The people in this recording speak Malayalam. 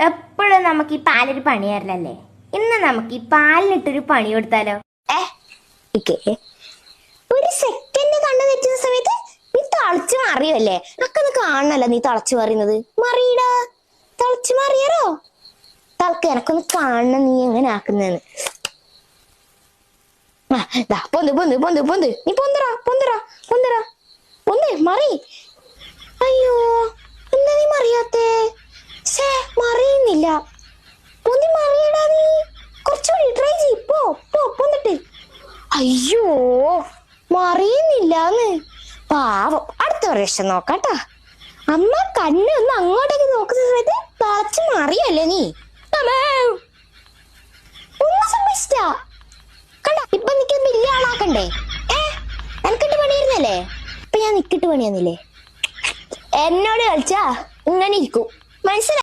എപ്പോഴും നമുക്ക് ഈ പാലൊരു പണി തരലല്ലേ? ഇന്ന് നമുക്ക് ഈ പാലിനിട്ടൊരു പണി കൊടുത്താലോ? ഒരു സെക്കൻഡ് കണ്ണു തെറ്റുന്ന സമയത്ത് നീ തളച്ചു മാറിയല്ലേ? നക്കൊന്ന് കാണണല്ലോ നീ തളച്ചു മാറിയുന്നത്. മറിയടാ, തളച്ചു മാറിയാറോ? തളക്ക് എനക്കൊന്ന് കാണണം നീ എങ്ങനെ ആക്കുന്നതെന്ന്. പൊന്ത് പൊന്ത് പൊന്ത് പൊന്ത്, നീ പൊന്തറ പൊന്തറ പൊന്തറ പൊന്ത്, മറി. അയ്യോ, എന്താ നീ മറിയാത്തേ? മറിയുന്നില്ല. പൊന്തി മറിയടാ നീ. കുറച്ചുകൂടി ട്രൈ ചെയ്. പോ പോ പൊന്നിട്ട്. അയ്യോ, മറിയുന്നില്ലാന്ന്. പാവം. അടുത്ത പ്രാവശ്യം നോക്കാട്ടാ. അമ്മ കണ്ണ് ഒന്ന് അങ്ങോട്ടേക്ക് നോക്കുന്ന സമയത്ത് തളച്ച് മറിയല്ലേ നീ? ഒന്നും സംഭവിച്ചിട്ടാ കണ്ട. ഇപ്പൊ നിക്ക് വലിയ ആളാക്കണ്ടേ? എനിക്കിട്ട് പണിയായിരുന്നല്ലേ? ഇപ്പൊ ഞാൻ നിക്കിട്ട് പണിയാന്നില്ലേ? എന്നോട് കളിച്ചാ ഇങ്ങനെ ഇരിക്കും, മനസ്സിലായി?